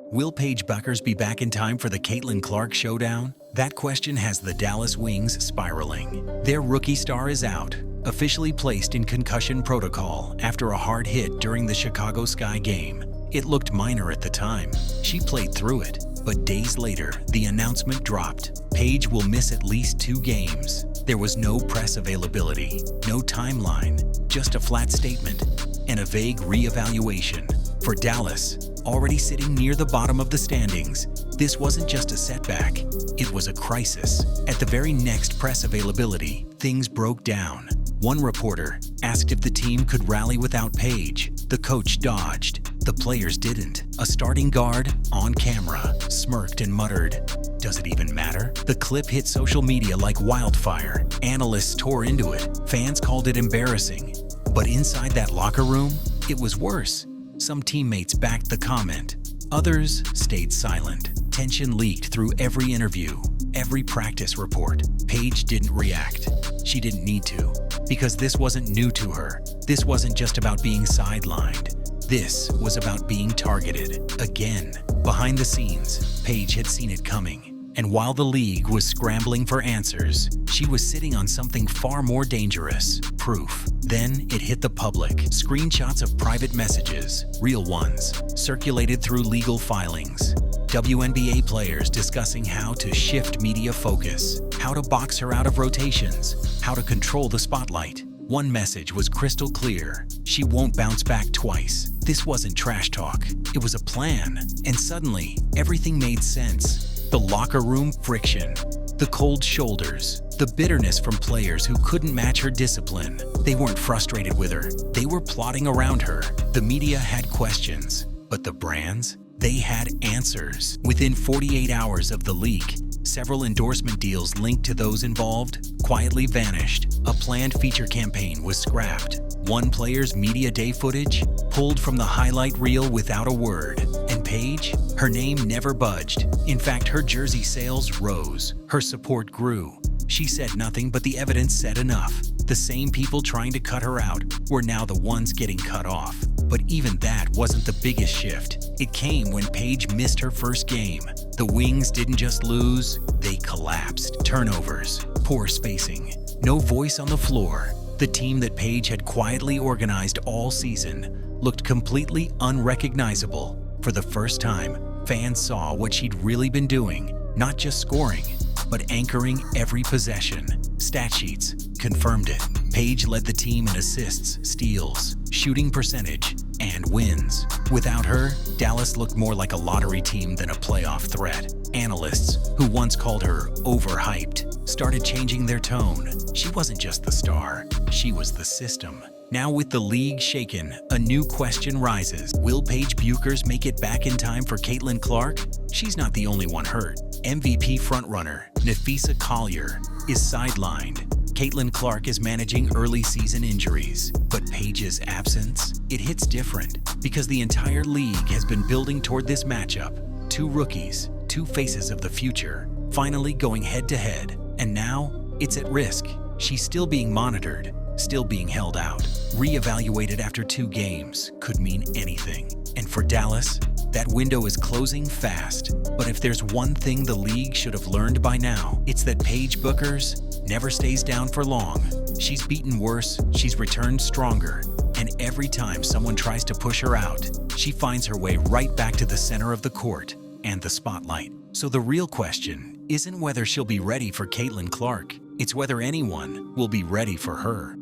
Will Paige Bueckers be back in time for the Caitlin Clark showdown? That question has the Dallas Wings spiraling. Their rookie star is out, officially placed in concussion protocol after a hard hit during the Chicago Sky game. It looked minor at the time. She played through it, but days later, the announcement dropped. Paige will miss at least 2 games. There was no press availability, no timeline, just a flat statement and a vague re-evaluation. For Dallas, already sitting near the bottom of the standings, this wasn't just a setback, it was a crisis. At the very next press availability, things broke down. One reporter asked if the team could rally without Paige. The coach dodged. The players didn't. A starting guard, on camera, smirked and muttered, "Does it even matter?" The clip hit social media like wildfire. Analysts tore into it. Fans called it embarrassing. But inside that locker room, it was worse. Some teammates backed the comment. Others stayed silent. Tension leaked through every interview, every practice report. Paige didn't react. She didn't need to, because this wasn't new to her. This wasn't just about being sidelined. This was about being targeted. Again, behind the scenes, Paige had seen it coming. And while the league was scrambling for answers, she was sitting on something far more dangerous: proof. Then it hit the public. Screenshots of private messages, real ones, circulated through legal filings. WNBA players discussing how to shift media focus, how to box her out of rotations, how to control the spotlight. One message was crystal clear: she won't bounce back twice. This wasn't trash talk, it was a plan. And suddenly, everything made sense. The locker room friction, the cold shoulders, the bitterness from players who couldn't match her discipline. They weren't frustrated with her, they were plotting around her. The media had questions, but the brands? They had answers. Within 48 hours of the leak, several endorsement deals linked to those involved quietly vanished. A planned feature campaign was scrapped. One player's media day footage pulled from the highlight reel without a word. And Paige? Her name never budged. In fact, her jersey sales rose. Her support grew. She said nothing, but the evidence said enough. The same people trying to cut her out were now the ones getting cut off. But even that wasn't the biggest shift. It came when Paige missed her first game. The Wings didn't just lose, they collapsed. Turnovers, poor spacing, no voice on the floor. The team that Paige had quietly organized all season looked completely unrecognizable. For the first time, fans saw what she'd really been doing, not just scoring, but anchoring every possession. Stat sheets confirmed it. Paige led the team in assists, steals, shooting percentage, and wins. Without her, Dallas looked more like a lottery team than a playoff threat. Analysts, who once called her overhyped, started changing their tone. She wasn't just the star, she was the system. Now with the league shaken, a new question rises. Will Paige Bueckers make it back in time for Caitlin Clark? She's not the only one hurt. MVP frontrunner Napheesa Collier is sidelined. Caitlin Clark is managing early season injuries. But Paige's absence? It hits different, because the entire league has been building toward this matchup. 2 rookies, 2 faces of the future, finally going head-to-head. And now, it's at risk. She's still being monitored, still being held out. Re-evaluated after 2 games could mean anything. And for Dallas, that window is closing fast. But if there's one thing the league should have learned by now, it's that Paige Bueckers never stays down for long. She's beaten worse, she's returned stronger, and every time someone tries to push her out, she finds her way right back to the center of the court and the spotlight. So the real question isn't whether she'll be ready for Caitlin Clark, it's whether anyone will be ready for her.